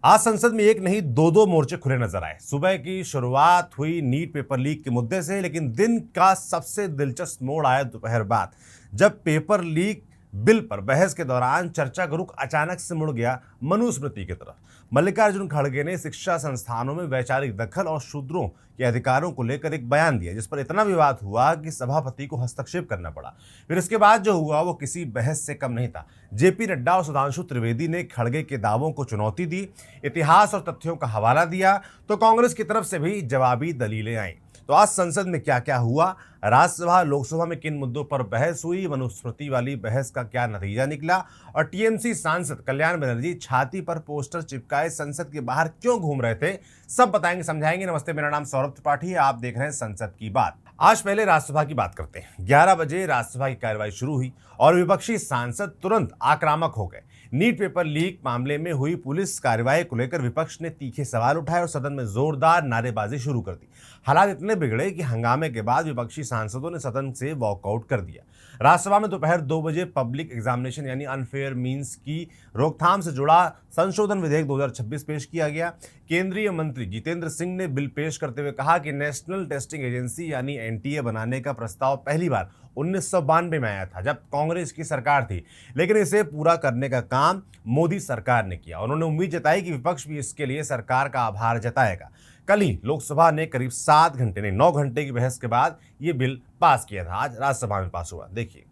आज संसद में एक नहीं दो मोर्चे खुले नजर आए। सुबह की शुरुआत हुई नीट पेपर लीक के मुद्दे से, लेकिन दिन का सबसे दिलचस्प मोड़ आया दोपहर बाद, जब पेपर लीक बिल पर बहस के दौरान चर्चा का रुख अचानक से मुड़ गया मनुस्मृति की तरफ। मल्लिकार्जुन खड़गे ने शिक्षा संस्थानों में वैचारिक दखल और शूद्रों के अधिकारों को लेकर एक बयान दिया, जिस पर इतना विवाद हुआ कि सभापति को हस्तक्षेप करना पड़ा। फिर इसके बाद जो हुआ वो किसी बहस से कम नहीं था। जेपी नड्डा और सुधांशु त्रिवेदी ने खड़गे के दावों को चुनौती दी, इतिहास और तथ्यों का हवाला दिया, तो कांग्रेस की तरफ से भी जवाबी दलीलें आईं। तो आज संसद में क्या क्या हुआ, राज्यसभा लोकसभा में किन मुद्दों पर बहस हुई, मनुस्मृति वाली बहस का क्या नतीजा निकला, और टीएमसी सांसद कल्याण बनर्जी छाती पर पोस्टर चिपकाए संसद के बाहर क्यों घूम रहे थे, सब बताएंगे, समझाएंगे। नमस्ते, मेरा नाम सौरभ त्रिपाठी है, आप देख रहे हैं संसद की बात। आज पहले राज्यसभा की बात करते हैं। 11 बजे राज्यसभा की कार्यवाही शुरू हुई और विपक्षी सांसद तुरंत आक्रामक हो गए। नीट पेपर लीक मामले में हुई पुलिस कार्रवाई को लेकर विपक्ष ने तीखे सवाल उठाए और सदन में जोरदार नारेबाजी शुरू कर दी। हालात इतने बिगड़े कि हंगामे के बाद विपक्षी सांसदों ने सदन से वॉकआउट कर दिया। राज्यसभा में दोपहर 2 बजे पब्लिक एग्जामिनेशन यानी अनफेयर मींस की रोकथाम से जुड़ा संशोधन विधेयक 2026 पेश किया गया। केंद्रीय मंत्री जितेंद्र सिंह ने बिल पेश करते हुए कहा कि नेशनल टेस्टिंग एजेंसी यानी एनटीए बनाने का प्रस्ताव पहली बार 1992 में आया था, जब कांग्रेस की सरकार थी, लेकिन इसे पूरा करने का काम मोदी सरकार ने किया। उन्होंने उम्मीद जताई कि विपक्ष भी इसके लिए सरकार का आभार जताएगा। कल ही लोकसभा ने करीब 9 घंटे की बहस के बाद ये बिल पास किया था। आज राज्यसभा में पास हुआ। देखिए,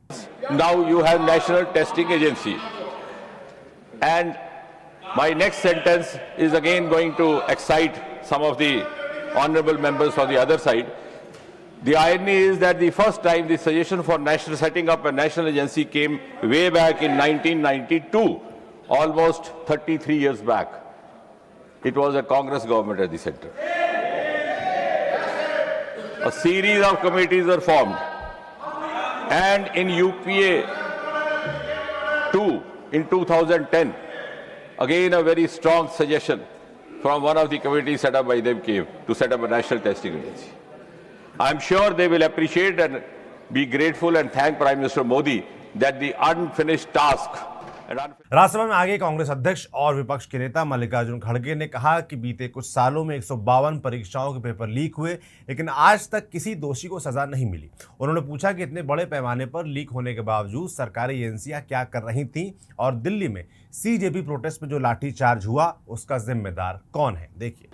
now you have National Testing Agency and my next sentence is again going to excite some of the honourable members on the other side. The irony is that the first time the suggestion for setting up a national agency came way back in 1992, almost 33 years back. It was a Congress government at the center. A series of committees were formed, and in UPA 2 in 2010, again a very strong suggestion from one of the committees set up by them came to set up a national testing agency. I'm sure they will appreciate and be grateful and thank Prime Minister Modi that the unfinished task. Rajya Sabha में आगे कांग्रेस अध्यक्ष और विपक्ष के नेता मल्लिकार्जुन खड़गे ने कहा कि बीते कुछ सालों में 152 परीक्षाओं के पेपर लीक हुए, लेकिन आज तक किसी दोषी को सजा नहीं मिली। उन्होंने पूछा कि इतने बड़े पैमाने पर लीक होने के बावजूद सरकारी एजेंसियां क्या कर रही थीं, और दिल्ली में सीजेपी प्रोटेस्ट में जो लाठीचार्ज हुआ उसका जिम्मेदार कौन है। देखिए,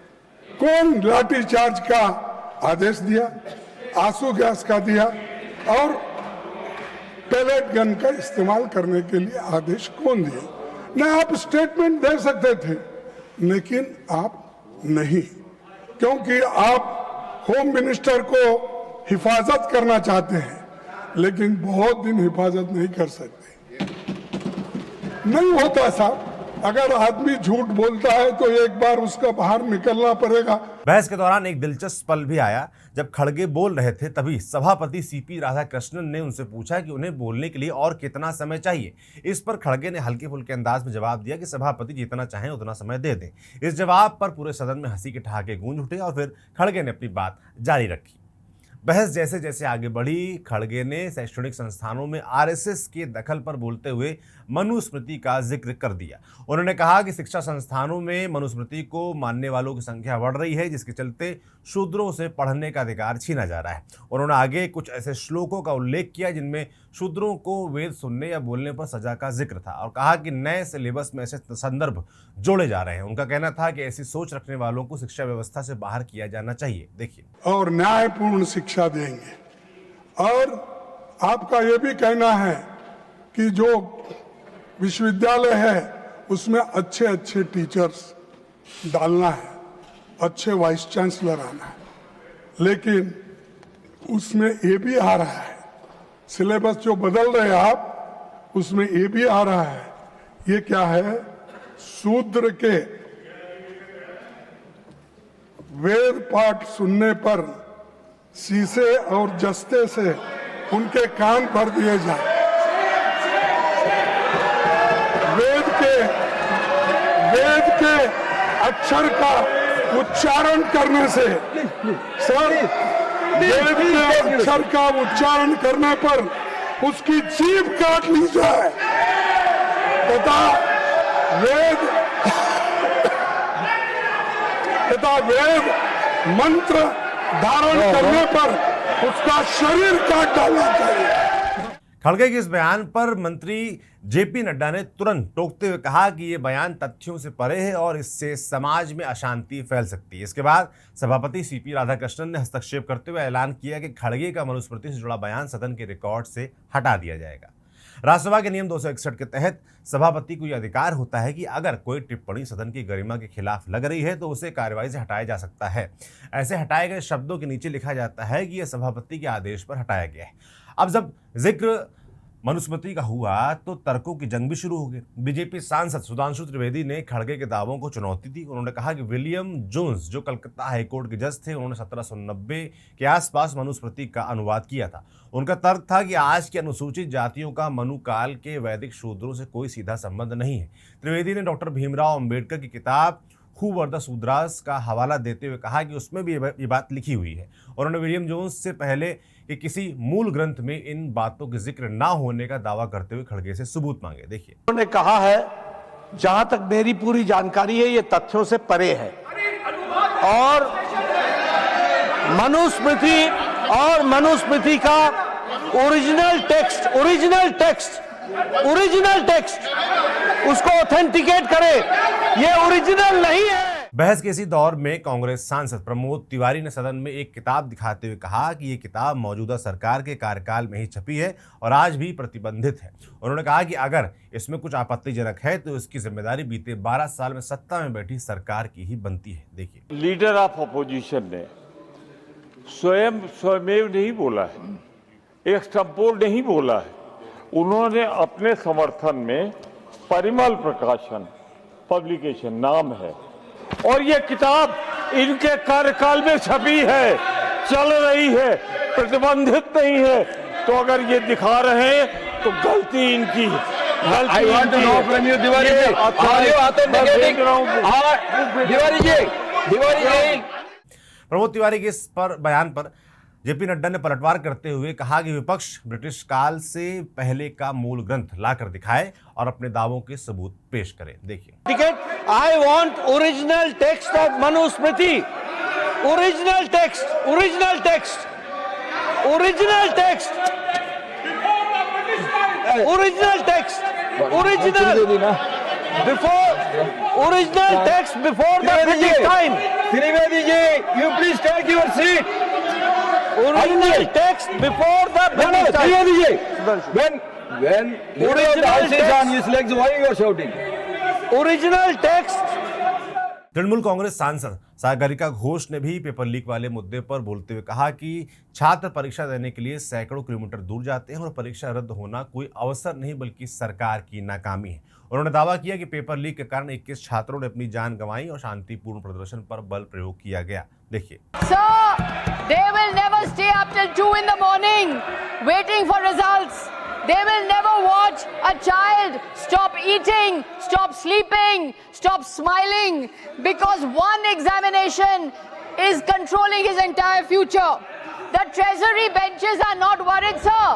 कौन लाठीचार्ज का आदेश दिया, आंसू गैस का दिया और पैलेट गन का इस्तेमाल करने के लिए आदेश कौन दिया? न आप स्टेटमेंट दे सकते थे, लेकिन आप नहीं, क्योंकि आप होम मिनिस्टर को हिफाजत करना चाहते हैं, लेकिन बहुत दिन हिफाजत नहीं कर सकते। नहीं होता साहब, अगर आदमी झूठ बोलता है तो एक बार उसका बाहर निकलना पड़ेगा। बहस के दौरान एक दिलचस्प पल भी आया। जब खड़गे बोल रहे थे तभी सभापति सीपी राधाकृष्णन ने उनसे पूछा कि उन्हें बोलने के लिए और कितना समय चाहिए। इस पर खड़गे ने हल्के फुल्के अंदाज में जवाब दिया कि सभापति जितना चाहें उतना समय दे दें। इस जवाब पर पूरे सदन में हंसी के ठहाके गूंज उठे और फिर खड़गे ने अपनी बात जारी रखी। बहस जैसे जैसे आगे बढ़ी, खड़गे ने शैक्षणिक संस्थानों में आरएसएस के दखल पर बोलते हुए मनुस्मृति का जिक्र कर दिया। उन्होंने कहा कि शिक्षा संस्थानों में मनुस्मृति को मानने वालों की संख्या बढ़ रही है, जिसके चलते शूद्रों से पढ़ने का अधिकार छीना जा रहा है। उन्होंने आगे कुछ ऐसे श्लोकों का उल्लेख किया जिनमें शूद्रों को वेद सुनने या बोलने पर सजा का जिक्र था, और कहा कि नए सिलेबस में ऐसे संदर्भ जोड़े जा रहे हैं। उनका कहना था कि ऐसी सोच रखने वालों को शिक्षा व्यवस्था से बाहर किया जाना चाहिए। देखिए, और न्यायपूर्ण शिक्षा देंगे। और आपका यह भी कहना है कि जो विश्वविद्यालय है उसमें अच्छे अच्छे टीचर्स डालना है, अच्छे वाइस चांसलर आना है, लेकिन उसमें ये भी आ रहा है, सिलेबस जो बदल रहे आप, उसमें ये भी आ रहा है। ये क्या है? शूद्र के वेद पाठ सुनने पर शीशे और जस्ते से उनके कान भर दिए जाए। वेद के अक्षर का उच्चारण करने से, सर, वेद के अक्षर का उच्चारण करने पर उसकी जीभ काट ली जाए तथा तथा वेद मंत्र धारण करने पर उसका शरीर काट डालना चाहिए। खड़गे के इस बयान पर मंत्री जेपी नड्डा ने तुरंत टोकते हुए कहा कि ये बयान तथ्यों से परे है और इससे समाज में अशांति फैल सकती है। इसके बाद सभापति सीपी राधाकृष्णन ने हस्तक्षेप करते हुए ऐलान किया कि खड़गे का मनुस्मृति से जुड़ा बयान सदन के रिकॉर्ड से हटा दिया जाएगा। राज्यसभा के नियम 261 के तहत सभापति को यह अधिकार होता है कि अगर कोई टिप्पणी सदन की गरिमा के खिलाफ लग रही है तो उसे कार्यवाही से हटाया जा सकता है। ऐसे हटाए गए शब्दों के नीचे लिखा जाता है कि यह सभापति के आदेश पर हटाया गया है। अब जब जिक्र मनुस्मृति का हुआ तो तर्कों की जंग भी शुरू हो गई। बीजेपी सांसद सुधांशु त्रिवेदी ने खड़गे के दावों को चुनौती दी। उन्होंने कहा कि विलियम जोन्स जो कलकत्ता हाईकोर्ट के जज थे, उन्होंने 1790 के आसपास मनुस्मृति का अनुवाद किया था। उनका तर्क था कि आज की अनुसूचित जातियों का मनुकाल के वैदिक शूद्रों से कोई सीधा संबंध नहीं है। त्रिवेदी ने डॉक्टर भीमराव अंबेडकर की किताब हु वर द शूद्रास का हवाला देते हुए कहा कि उसमें भी ये बात लिखी हुई है। उन्होंने विलियम जोन्स से पहले कि किसी मूल ग्रंथ में इन बातों के जिक्र ना होने का दावा करते हुए खड़गे से सबूत मांगे। देखिए, उन्होंने कहा है, जहां तक मेरी पूरी जानकारी है ये तथ्यों से परे है और मनुस्मृति का ओरिजिनल टेक्स्ट उसको ऑथेंटिकेट करे, ये ओरिजिनल नहीं है। बहस के इसी दौर में कांग्रेस सांसद प्रमोद तिवारी ने सदन में एक किताब दिखाते हुए कहा कि ये किताब मौजूदा सरकार के कार्यकाल में ही छपी है और आज भी प्रतिबंधित है। उन्होंने कहा कि अगर इसमें कुछ आपत्तिजनक है तो इसकी जिम्मेदारी बीते 12 साल में सत्ता में बैठी सरकार की ही बनती है। देखिए, लीडर ऑफ अपोजिशन ने स्वयमेव नहीं बोला है, एक्सटेम्पोर नहीं बोला है। उन्होंने अपने समर्थन में परिमल प्रकाशन पब्लिकेशन नाम है और ये किताब इनके कार्यकाल में छपी है, चल रही है, प्रतिबंधित नहीं है। तो अगर ये दिखा रहे हैं तो गलती इनकी है। प्रमोद तिवारी के इस पर बयान पर जेपी नड्डा ने पलटवार करते हुए कहा कि विपक्ष ब्रिटिश काल से पहले का मूल ग्रंथ लाकर दिखाए और अपने दावों के सबूत पेश करे। देखिए, I want original text of Manusmriti, original text before the British time. Trivedi ji, you please take your seat. Original text before the British time. Trivedi ji, when Original the ice is text. on his legs, why you are shouting? Original text. Trinamool Congress सांसद सागरिका घोष ने भी paper leak वाले मुद्दे पर बोलते हुए कहा कि छात्र परीक्षा देने के लिए सैकड़ों किलोमीटर दूर जाते हैं और परीक्षा रद्द होना कोई अवसर नहीं बल्कि सरकार की नाकामी है। उन्होंने दावा किया कि पेपर लीक के कारण 21 छात्रों ने अपनी जान गंवाई और शांतिपूर्ण प्रदर्शन पर बल प्रयोग किया गया। देखिए, Sir, they will never stay up till 2 in the morning waiting for results. They will never watch a child stop eating, stop sleeping, stop smiling because one examination is controlling his entire future. The treasury benches are not worried, sir,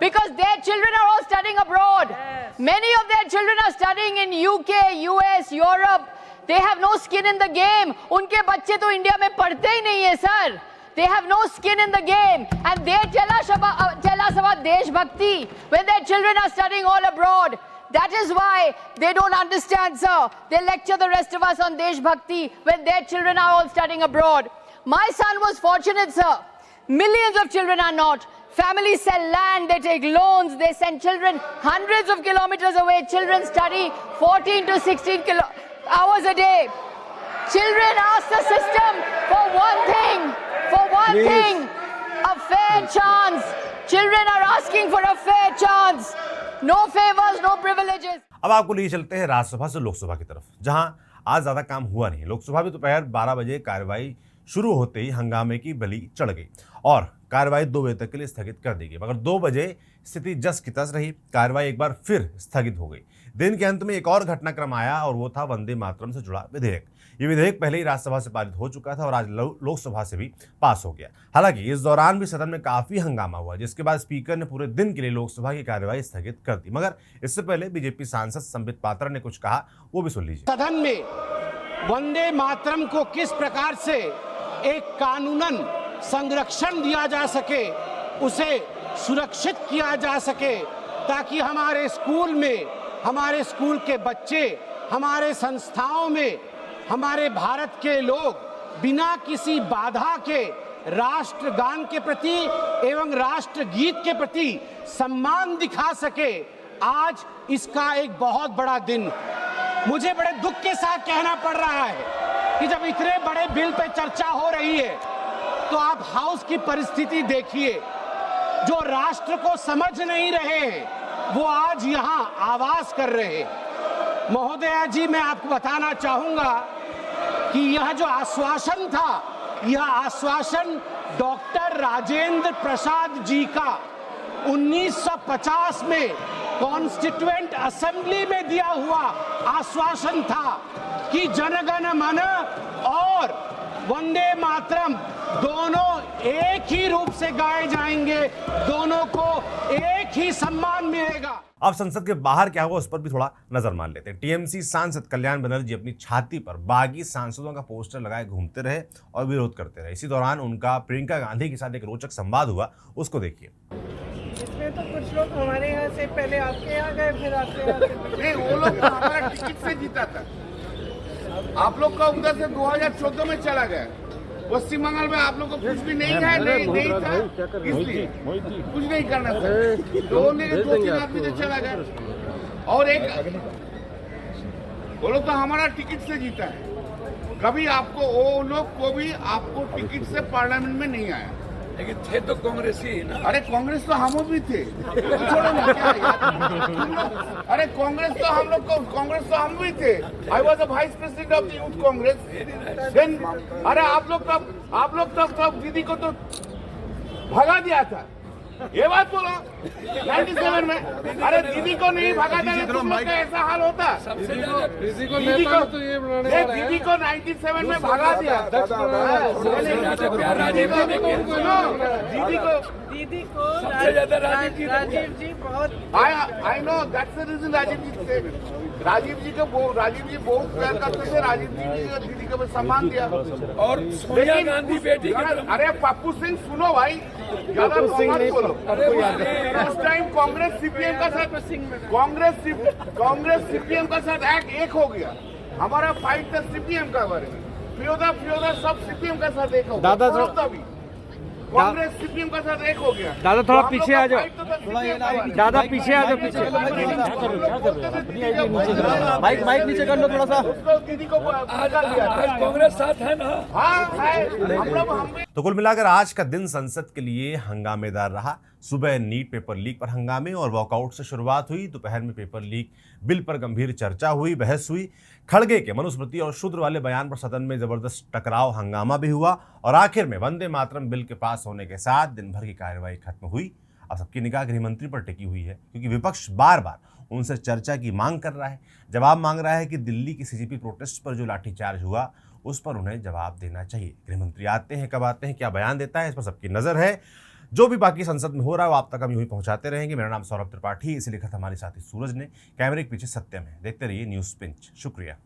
because their children are all studying abroad. Many of their children are studying in UK, US, Europe. They have no skin in the game. उनके बच्चे तो India में पढ़ते ही नहीं है, sir. They have no skin in the game and they tell us about Deshbhakti when their children are studying all abroad. That is why they don't understand, sir. They lecture the rest of us on Deshbhakti when their children are all studying abroad. My son was fortunate, sir. Millions of children are not. Families sell land, they take loans, they send children hundreds of kilometers away. Children study 14 to 16 hours a day. Children ask the system for one thing. A fair chance. Children are asking for a fair chance. No favors, no privileges. अब आपको लिए चलते हैं राज्यसभा से लोकसभा की तरफ, जहां आज ज्यादा काम हुआ नहीं। लोकसभा में दोपहर 12 बजे कार्रवाई शुरू होते ही हंगामे की बलि चढ़ गई और कार्रवाई 2 बजे तक के लिए स्थगित कर दी गई। मगर 2 बजे स्थिति जस की तस रही, कार्रवाई एक बार फिर स्थगित हो गई। दिन के अंत में एक और घटनाक्रम आया और वो था वंदे मातरम से जुड़ा विधेयक। ये विधेयक पहले ही राज्यसभा से पारित हो चुका था और आज लोकसभा से भी पास हो गया। हालांकि इस दौरान भी सदन में काफी हंगामा हुआ, जिसके बाद स्पीकर ने पूरे दिन के लिए लोकसभा की कार्यवाही स्थगित कर दी। मगर इससे पहले बीजेपी सांसद संबित पात्रा ने कुछ कहा, वो भी सुन लीजिए। सदन में वंदे मातरम को किस प्रकार से एक कानूनन संरक्षण दिया जा सके, उसे सुरक्षित किया जा सके, ताकि हमारे स्कूल में, हमारे स्कूल के बच्चे, हमारे संस्थाओं में हमारे भारत के लोग बिना किसी बाधा के राष्ट्रगान के प्रति एवं राष्ट्रगीत के प्रति सम्मान दिखा सके। आज इसका एक बहुत बड़ा दिन, मुझे बड़े दुख के साथ कहना पड़ रहा है कि जब इतने बड़े बिल पे चर्चा हो रही है तो आप हाउस की परिस्थिति देखिए। जो राष्ट्र को समझ नहीं रहे हैं वो आज यहां आवाज कर रहे हैं। महोदया जी, मैं आपको बताना चाहूंगा कि यह जो आश्वासन था, यह आश्वासन डॉक्टर राजेंद्र प्रसाद जी का 1950 में कॉन्स्टिट्यूएंट असेंबली में दिया हुआ आश्वासन था कि जनगण मन और वंदे मातरम दोनों एक ही रूप से गाए जाएंगे, दोनों को एक ही सम्मान मिलेगा। अब संसद के बाहर क्या हुआ उस पर भी थोड़ा नजर मार लेते हैं। टीएमसी सांसद कल्याण बनर्जी अपनी छाती पर बागी सांसदों का पोस्टर लगाए घूमते रहे और विरोध करते रहे। इसी दौरान उनका प्रियंका गांधी के साथ एक रोचक संवाद हुआ, उसको देखिए। इसमें तो कुछ लोग हमारे यहाँ से पहले आपके यहाँ गए, फिर आपके यहाँ से नहीं, वो लोग तो हमारा टिकट से जीता था। आप लोग का उधर से 2014 में चला गया। पश्चिम बंगाल में आप लोग को कुछ भी नहीं है, नहीं था, इसलिए कुछ नहीं करना था। दो तीन आदमी से चला गया। और एक वो लोग तो हमारा टिकट से जीता है। कभी आपको वो लोग को भी आपको टिकट से पार्लियामेंट में नहीं आया, लेकिन थे तो कांग्रेस ही ना। अरे कांग्रेस तो हम भी थे, छोड़ो ना क्या यार। अरे कांग्रेस तो हम लोग को, कांग्रेस तो हम भी थे। I was the vice president of the youth Congress. Then अरे आप लोग तब दीदी को तो भगा दिया था, ये बात बोलो 97 में। अरे दीदी को नहीं भगा देना तुम लोग का ऐसा हाल होता। दीदी को 97 में भगा दिया। दीदी को राजीव जी बहुत I know that's the reason. Rajiv ji बहुत प्यार करते थे। राजीव जी दीदी को सम्मान दिया। और सोनिया गांधी बेटी की तरफ। अरे पप्पू सिंह सुनो भाई, ज्यादा मत बोलो। उस टाइम कांग्रेस सीपीएम का साथ एक हो गया। हमारा फाइट था सीपीएम का बारे में। फिरोदा सब सीपीएम का साथ एक हो गया। दादा कांग्रेस सीपीएम का साथ एक हो गया। दादा थोड़ा पीछे आ जाओ, दादा पीछे आ जाओ, पीछे माइक नीचे कर लो थोड़ा सा। दीदी को आज कांग्रेस साथ है ना। हाँ है, हम भी। तो कुल मिलाकर आज का दिन संसद के लिए हंगामेदार रहा। सुबह नीट पेपर लीक पर हंगामे और वॉकआउट से शुरुआत हुई। दोपहर में पेपर लीक बिल पर गंभीर चर्चा हुई, बहस हुई। खड़गे के मनुस्मृति और शूद्र वाले बयान पर सदन में जबरदस्त टकराव हंगामा भी हुआ और आखिर में वंदे मातरम बिल के पास होने के साथ दिन भर की कार्यवाही खत्म हुई। अब सबकी निगाह गृह मंत्री पर टिकी हुई है, क्योंकि विपक्ष बार बार उनसे चर्चा की मांग कर रहा है, जवाब मांग रहा है कि दिल्ली की सीजेपी प्रोटेस्ट पर जो लाठीचार्ज हुआ उस पर उन्हें जवाब देना चाहिए। गृह मंत्री आते हैं, कब आते हैं, क्या बयान देता है, इस पर सबकी नजर है। जो भी बाकी संसद में हो रहा है वो आप तक हम यूं ही पहुंचाते रहेंगे। मेरा नाम सौरभ त्रिपाठी, इसे लिखा था हमारे साथी सूरज ने, कैमरे के पीछे सत्यम है। देखते रहिए न्यूज़ पिंच। शुक्रिया।